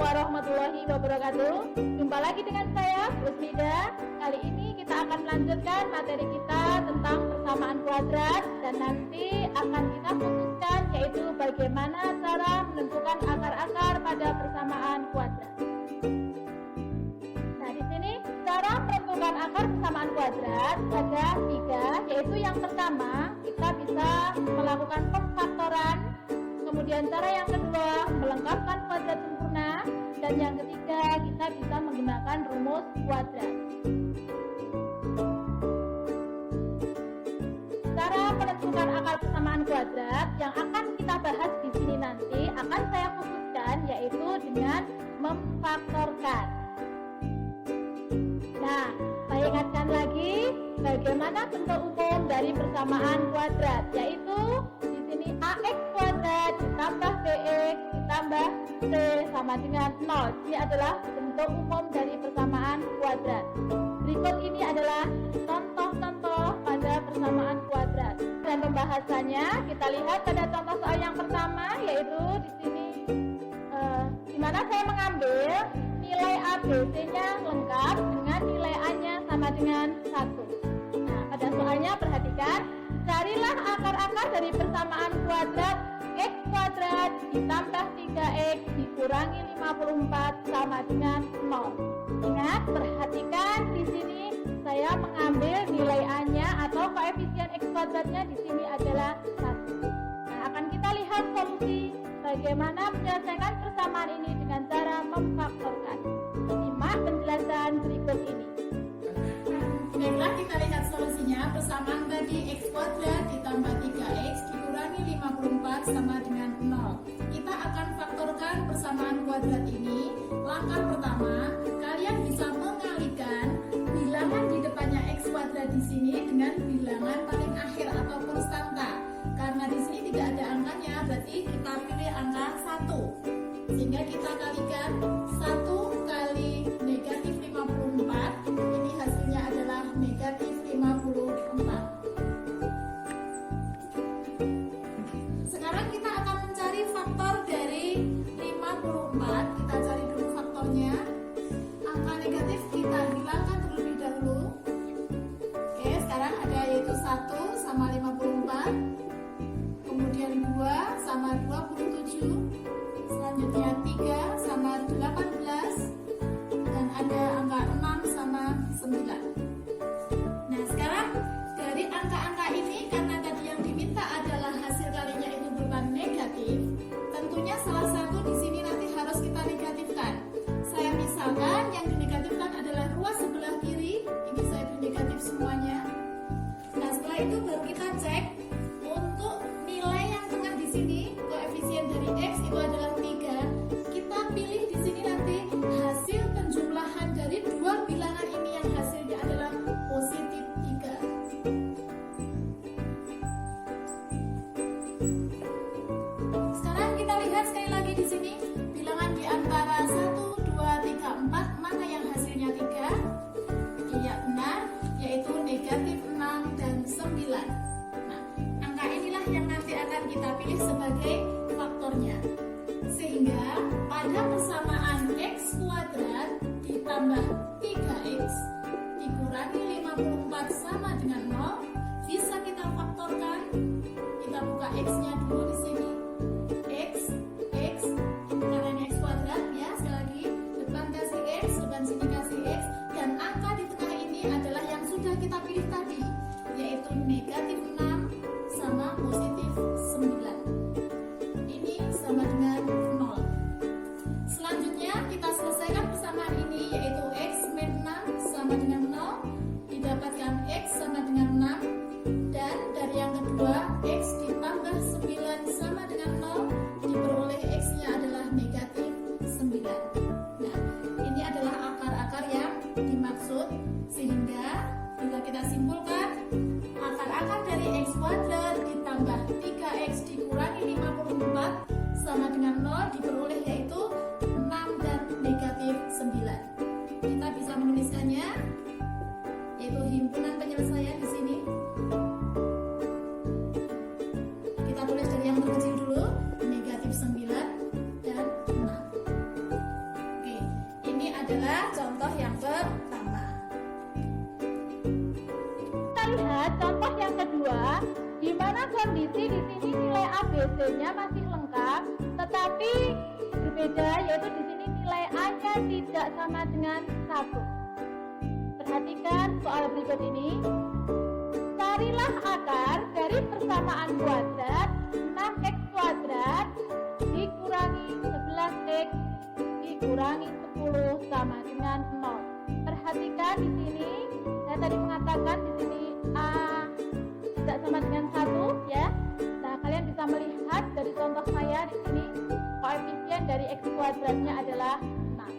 warahmatullahi wabarakatuh. Jumpa lagi dengan saya, Usmida. Kali ini kita akan melanjutkan materi kita tentang persamaan kuadrat, dan nanti akan kita khususkan yaitu bagaimana cara menentukan akar-akar pada persamaan kuadrat. Nah, di sini cara menentukan akar persamaan kuadrat ada 3, yaitu yang pertama kita bisa melakukan pemfaktoran. Kemudian cara yang kedua melengkapkan kuadrat sempurna, dan yang ketiga kita bisa menggunakan rumus kuadrat. Cara menentukan akar persamaan kuadrat yang akan kita bahas di sini nanti akan saya khususkan yaitu dengan memfaktorkan. Nah, saya ingatkan lagi bagaimana bentuk umum dari persamaan kuadrat, yaitu di sini ax kuadrat ditambah bx ditambah c sama dengan 0. Ini adalah bentuk umum dari persamaan kuadrat. Berikut ini adalah contoh-contoh pada persamaan kuadrat. Dan pembahasannya kita lihat pada contoh soal yang pertama, yaitu di sini di mana saya mengambil nilai ABC-nya lengkap dengan nilai A-nya sama dengan 1. Nah, pada soalnya perhatikan, carilah akar-akar dari persamaan kuadrat x kuadrat ditambah 3x dikurangi 54 sama dengan 0. Ingat, perhatikan di sini saya mengambil nilai A-nya atau koefisien x kuadratnya di sini adalah 1. Nah, akan kita lihat solusi bagaimana menyelesaikan persamaan ini dengan cara memfaktorkan. Simak penjelasan berikut ini. Baiklah, kita lihat solusinya. Persamaan tadi x kuadrat ditambah 3x dikurangi 54 sama dengan 0. Kita akan faktorkan persamaan kuadrat ini. Langkah pertama, kalian bisa mengalihkan bilangan di depannya x kuadrat di sini dengan bilangan paling akhir atau konstanta. Karena di sini tidak ada angkanya, berarti kita pilih angka 1. Sehingga kita kalikan 1 kali negatif 54. Ini hasilnya adalah negatif 54. Sekarang kita akan mencari faktor dari 54. Kita cari dulu faktornya. Angka negatif kita hilangkan terlebih dahulu. Oke, sekarang ada yaitu 1 sama 54. Kemudian 2 sama 27. Selanjutnya 3 sama 18. Dan ada angka 6 sama 9. Nah, sekarang dari angka-angka ini, karena tadi yang diminta adalah hasil kalinya itu berupa negatif, tentunya salah satu di sini nanti harus kita negatifkan. Saya misalkan yang dinegatifkan adalah ruas sebelah kiri. Ini saya beri negatif semuanya. Nah, setelah itu baru kita cek untuk nilai yang tengah di sini, koefisien dari x itu adalah 3. Kita pilih di sini nanti hasil penjumlahan dari dua bilangan ini yang hasilnya adalah positif 3. Sekarang kita lihat sekali lagi di sini bilangan di antara 1, 2, 3, 4 mana yang hasilnya 3? Iya, benar, yaitu negatif 6 dan 9. Nah, angka inilah yang nanti akan kita pilih sebagai faktornya. Sehingga pada persamaan x kuadrat ditambah 3x dikurangi 54 sama dengan 0 bisa kita faktorkan. Kita buka x-nya dulu di sini. X karena ini x kuadrat ya, sekali lagi depan kasih x, depan sini kasih x, dan angka di tengah ini adalah yang sudah kita pilih tadi, yaitu negatif 6 sama positif 9. Ini sama dengan 0. Selanjutnya kita selesaikan persamaan ini, yaitu x min 6 sama dengan 0, didapatkan x sama dengan 6, dan dari yang kedua x ditambah 9 sama dengan 0, diperoleh x-nya adalah negatif 9. Nah, ini adalah akar-akar yang dimaksud, sehingga bila kita simpulkan akar-akar dari x kuadrat ditambah 3x dikurangi 54 sama dengan 0 diperoleh yaitu 6 dan negatif 9. Kita bisa menuliskannya, yaitu himpunan penyelesaian di sini. Kita tulis dari yang terkecil dulu, negatif 9 dan 6. ABC-nya masih lengkap, tetapi berbeda, yaitu di sini nilai A-nya tidak sama dengan 1. Perhatikan soal berikut ini. Carilah akar dari persamaan kuadrat 6x kuadrat dikurangi 11x dikurangi 10 sama dengan 0. Perhatikan di sini, saya tadi mengatakan di sini A tidak sama dengan 1 ya. Nah, kalian bisa melihat dari contoh saya di sini koefisien dari x kuadratnya adalah 6.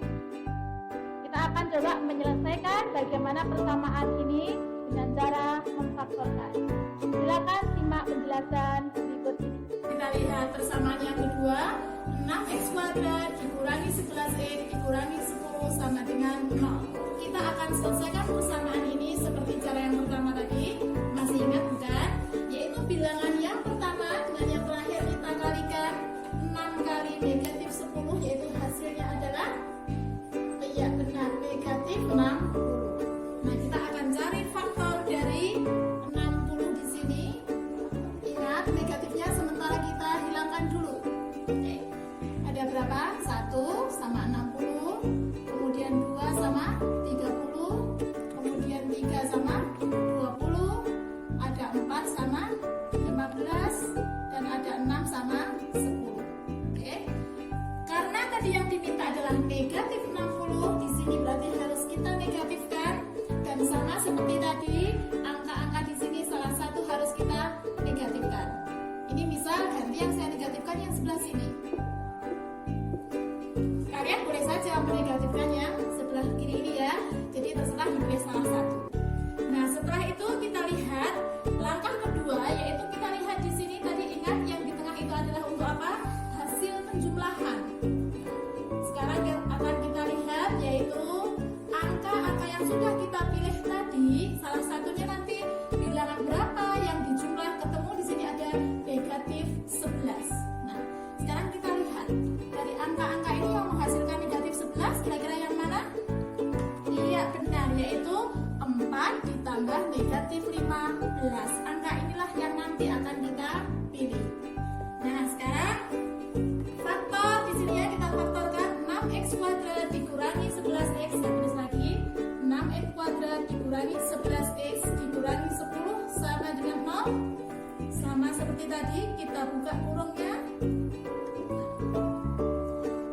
Kita akan coba menyelesaikan bagaimana persamaan ini dengan cara memfaktorkan. Silakan simak penjelasan berikut ini. Kita lihat persamaan yang kedua, 6x kuadrat dikurangi 11x dikurangi 10 sama dengan 0. Kita akan selesaikan persamaan ini seperti cara yang pertama tadi. Masih ingat bukan? Yaitu bilangan yang pertama dengan yang terakhir kita kalikan 6 kali negatif 10, yaitu hasilnya adalah ya benar, negatif 60. Nah, kita akan cari faktor dari 60 di sini. Ingat, negatifnya sementara kita hilangkan dulu. Oke. Ada berapa? 1 sama 60, kemudian 2 sama 30, kemudian 3 sama 20, ada 4 sama 15, dan ada 6 sama 10. Oke. Karena tadi yang diminta adalah negatif 60, di sini berarti harus kita negatifkan. Dan sama seperti tadi, angka-angka di sini salah satu harus kita negatifkan. Ini misal ganti yang saya negatifkan yang sebelah sini. Kalian boleh saja menegatifkan yang sebelah kiri ini ya. Jadi terserah dipilih salah satu. Nah, setelah itu kita lihat langkah kedua, yaitu kita lihat di sini tadi ingat yang di tengah itu adalah untuk apa? Hasil penjumlahan. Sekarang akan kita lihat yaitu angka-angka yang sudah kita pilih tadi, salah satunya nanti bilangan berapa yang dijumlah ketemu di sini ada negatif 11. Nah, sekarang kita lihat dari angka-angka ini yang menghasilkan negatif 11, kira-kira yang mana? Iya benar, yaitu 4 ditambah negatif 15. Angka inilah yang nanti akan kita pilih. Nah, sekarang faktor di sini ya, kita faktorkan 6x kuadrat dikurangi 11x, saya tulis lagi 6x kuadrat dikurangi 11x dikurangi 10 sama dengan 0. Sama seperti tadi, kita buka kurungnya.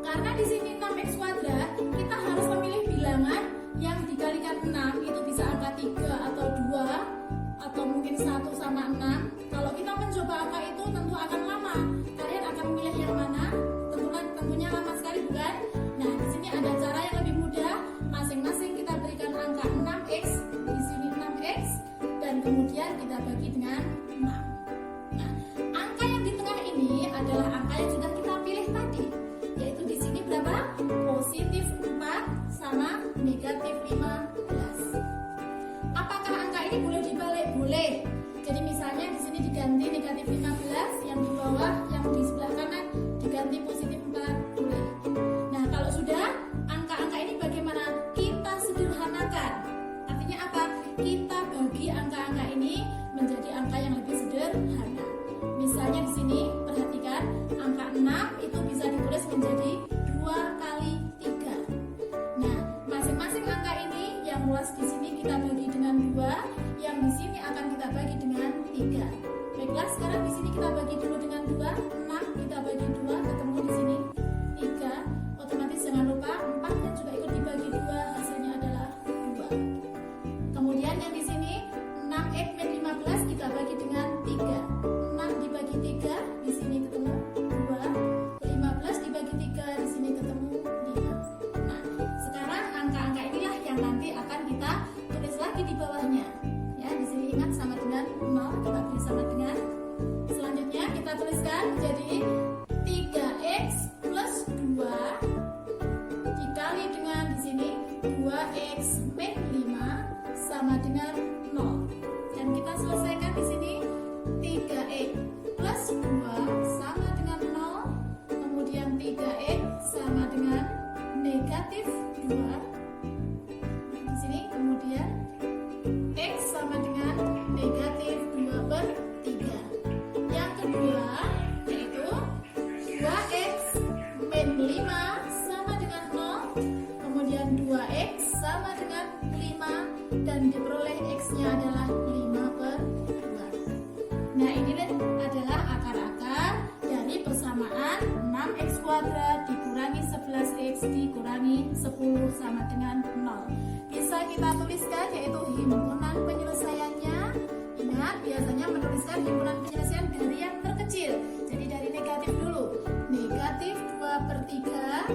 Karena di sini 6x kuadrat, kita harus memilih bilangan yang dikalikan 6 itu bisa angka 3 atau 2 atau mungkin 1 sama 6. Kalau kita mencoba angka itu tentu akan lama. Kalian akan memilih yang mana? Tentunya lama sekali bukan? Nah, di sini ada cara yang lebih mudah. Masing-masing kita berikan angka 6x, di sini 6x, dan kemudian kita bagi dengan 6. Nah, angka yang di tengah ini adalah angka yang sudah kita pilih tadi, yaitu di sini berapa? Positif 4 sama negatif 15. Apakah angka ini boleh dibalik? Boleh. Jadi misalnya di sini diganti negatif 15, yang di bawah, yang di sebelah kanan diganti positif 4, boleh. Nah, kalau sudah, angka-angka ini bagaimana? Kita sederhanakan. Artinya apa? Kita bagi angka-angka ini menjadi angka yang lebih sederhana. Misalnya di sini, perhatikan, angka 6 itu bisa ditulis menjadi 2 kali 3. Nah, masing-masing angka ini yang luas di sini kita bagi dengan 2, yang di sini akan kita bagi dengan 3. Baiklah, sekarang di sini kita bagi dulu dengan 2, 6 kita bagi 2, ketemu di sini 3. Otomatis jangan lupa 4-nya juga ikut dibagi 2, hasilnya adalah 2. Kemudian yang di sini 6x min 15 kita bagi dengan 3. 6 dibagi 3, di sini ketemu 2. 5 sama dengan 0, kemudian 2x sama dengan 5, dan diperoleh x-nya adalah 5/2. Nah, ini adalah akar-akar dari persamaan 6x kuadrat dikurangi 11x dikurangi 10 sama dengan 0. Bisa kita tuliskan yaitu himpunan penyelesaiannya. Ingat, biasanya menuliskan himpunan penyelesaian dari yang terkecil. Jadi dari negatif dulu. Negatif 2/3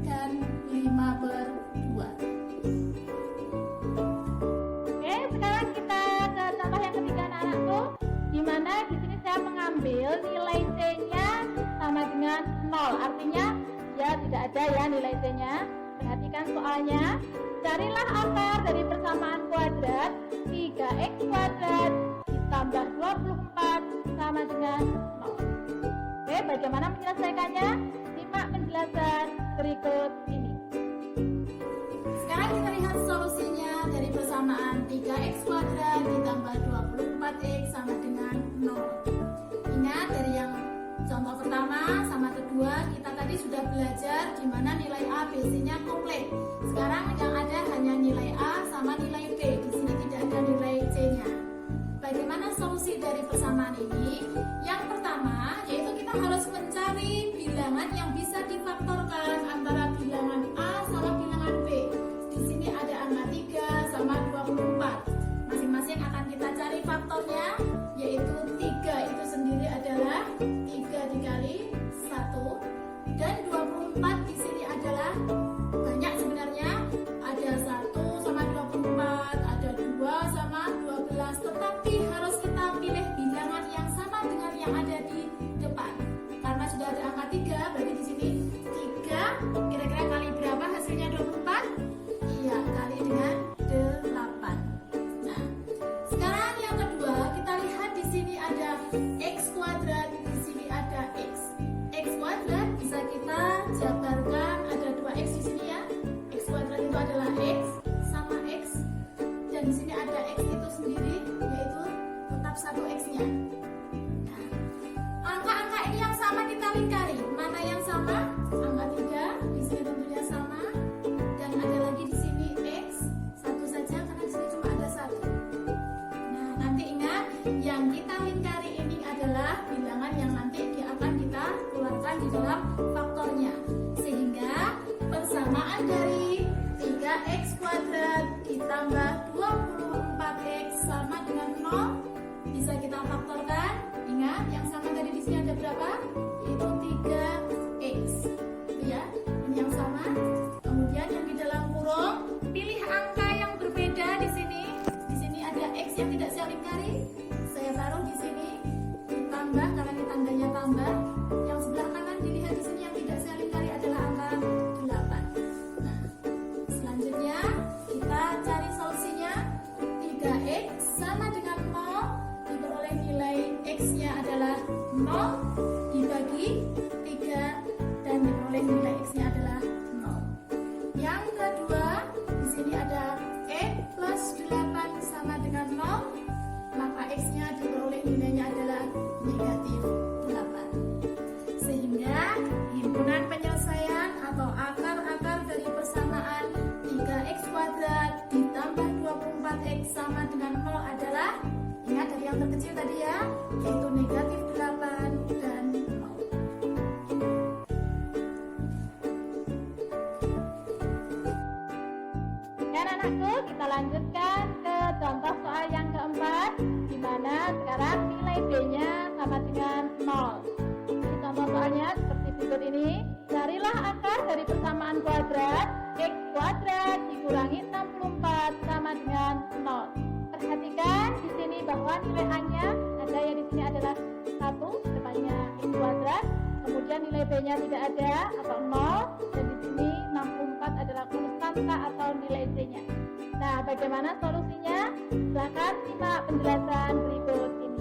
dan 5/2. Oke, sekarang kita ke contoh yang ketiga anak-anakku, di mana di sini saya mengambil nilai C-nya sama dengan 0. Artinya ya tidak ada ya nilai C-nya. Perhatikan soalnya. Carilah akar dari persamaan kuadrat 3x kuadrat ditambah 24 sama dengan 0. Oke, bagaimana menyelesaikannya? Simak penjelasan berikut ini. Sekarang kita lihat solusinya dari persamaan 3x kuadrat ditambah 24x sama dengan 0. Ingat, dari yang contoh pertama sama kedua kita tadi sudah belajar di mana nilai A, B, C-nya komplit. Sekarang yang ada hanya nilai A sama nilai B. Di sini tidak ada nilai C-nya. Bagaimana solusi dari persamaan ini? Yang pertama yaitu kita harus mencari bilangan yang bisa difaktorkan antara bilangan A sama bilangan B. Di sini ada angka 3 sama 24. Masing-masing akan kita cari faktornya, yaitu 3 itu sendiri adalah 3 dikali 1, dan 24 di sini adalah banyak sebenarnya, ada 1 sama 24, ada 2 sama 12, tetapi harus kita pilih bilangan yang sama dengan yang ada di depan. Karena sudah ada angka 3, berarti di sini 3 kira-kira kali berapa hasilnya 24? Iya, kali dengan 8. Nah, sekarang yang kedua kita lihat di sini ada x kuadrat, di sini ada x. X kuadrat bisa kita jabarkan, ada 2x di sini ya. X kuadrat itu adalah x sama x, dan di sini ada x itu sendiri, yaitu tetap 1 x-nya. Nah, angka-angka ini yang sama kita lingkari. Mana yang sama? Angka 3 di sini tentunya sama, dan ada lagi di sini x satu saja karena di sini cuma ada 1. Nah, nanti ingat yang kita lingkari ini adalah bilangan yang nanti akan kita keluarkan di dalam faktornya. Sehingga persamaan dari 3x kuadrat ditambah 24x sama dengan 0 bisa kita faktorkan. Ingat, yang sama tadi di sini ada berapa? Itu 3x. Itu ya, ini yang sama. Kemudian yang di dalam kurung, pilih angka yang berbeda di sini. Di sini ada x yang tidak saya lingkari. Saya taruh di sini ditambah karena ini tandanya tambah. Yang sebelah kanan dilihat di sini yang tidak saya lingkari adalah angka 8. Nah, selanjutnya kita cari solusinya. 3x sama dengan 0 diperoleh nilai x-nya adalah 0 dibagi 3 dan diperoleh nilai x-nya adalah 0. Yang kedua, di sini ada x plus 8 sama dengan 0, maka x-nya diperoleh nilainya adalah negatif 8. Sehingga himpunan penyelesaian atau akar-akar dari persamaan 3x kuadrat ditambah 24x sama dengan 0 adalah, ingat dari yang terkecil tadi ya, yaitu negatif 8 dan 0. Dan anakku, kita lanjutkan ke contoh soal yang keempat, di mana sekarang nilai B-nya sama dengan 0. Di contoh soalnya seperti berikut ini. Carilah akar dari persamaan kuadrat x kuadrat dikurangi 64 sama dengan 0. Perhatikan di sini bahwa nilai A-nya ada ya, di sini adalah 1 depannya x kuadrat, kemudian nilai B-nya tidak ada atau 0, dan di sini 64 adalah konstanta atau nilai C-nya. Nah, bagaimana solusinya? Silakan simak penjelasan berikut ini.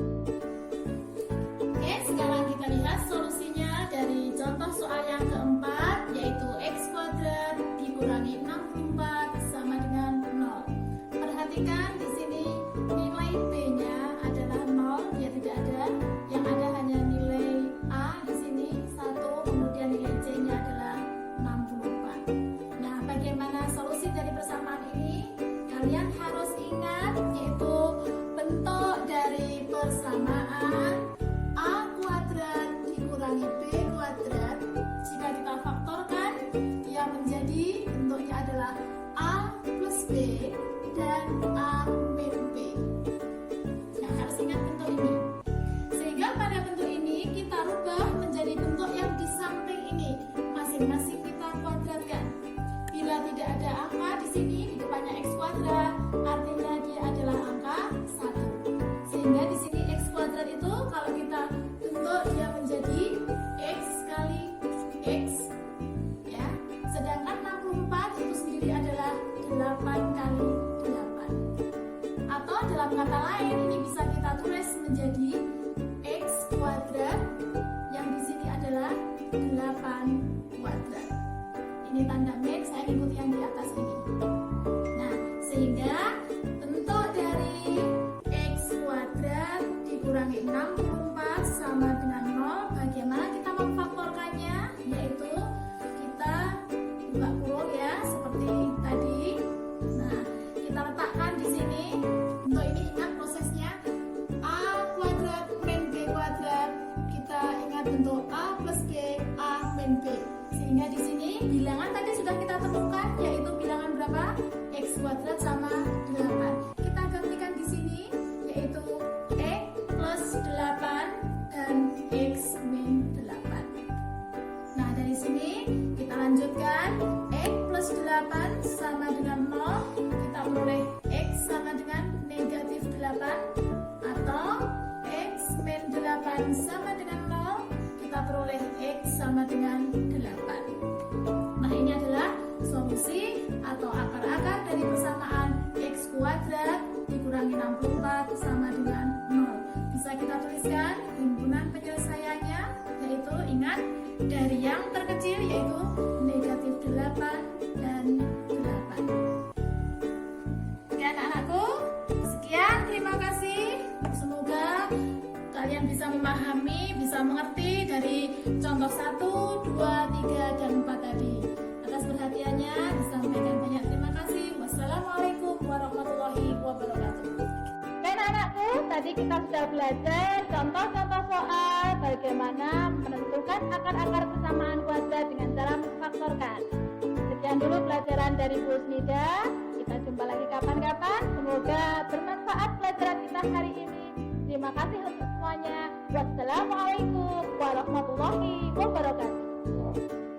Oke, sekarang kita lihat solusinya dari contoh soal yang keempat, yaitu x kuadrat dikurangi 64 sama dengan 0. Perhatikan di sini nilai B-nya adalah 0, dia tidak ada. Yang ada hanya nilai A di sini 1, kemudian nilai C-nya adalah X ya. Sedangkan 64 itu sendiri adalah 8 kali 8. Atau dalam kata lain ini bisa kita tulis menjadi X kuadrat yang di sini adalah 8 kuadrat. Ini tanda min, saya ikuti yang di atas ini. Nah, sehingga bentuk dari X kuadrat dikurangi 64 sama dengan 0. Bagaimana kita memfaktorkannya? Yaitu kita buka kurung ya, seperti tadi. Nah, kita letakkan di sini. Untuk ini ingat prosesnya A kuadrat min B kuadrat. Kita ingat bentuk A plus B, A min B. Sehingga di sini bilangan tadi sudah kita temukan, yaitu bilangan berapa? X kuadrat sama 8. Kita gantikan di sini, yaitu X plus 8 dan X min 8. Nah, dari sini kita lanjutkan. X plus 8 sama dengan 0. Kita peroleh X sama dengan negatif 8. Atau X min 8 sama dengan 0. Kita peroleh X sama dengan 8. Nah, ini adalah solusi atau akar-akar dari persamaan X kuadrat dikurangi 64 sama dengan 0. Bisa kita tuliskan himpunan penyelesaiannya, yaitu ingat dari yang terkecil yaitu negatif 8 dan 8. Oke anak-anakku, sekian, terima kasih. Semoga kalian bisa memahami, bisa mengerti dari contoh 1, 2, 3, dan 4 tadi. Atas perhatiannya disampaikan banyak terima kasih. Wassalamualaikum warahmatullahi wabarakatuh. Oke anak-anakku, tadi kita sudah belajar contoh-contoh soal bagaimana menentukan akar-akar persamaan kuadrat dengan cara memfaktorkan. Sekian dulu pelajaran dari Bu Usnida. Kita jumpa lagi kapan-kapan. Semoga bermanfaat pelajaran kita hari ini. Terima kasih untuk semuanya. Wassalamualaikum warahmatullahi wabarakatuh.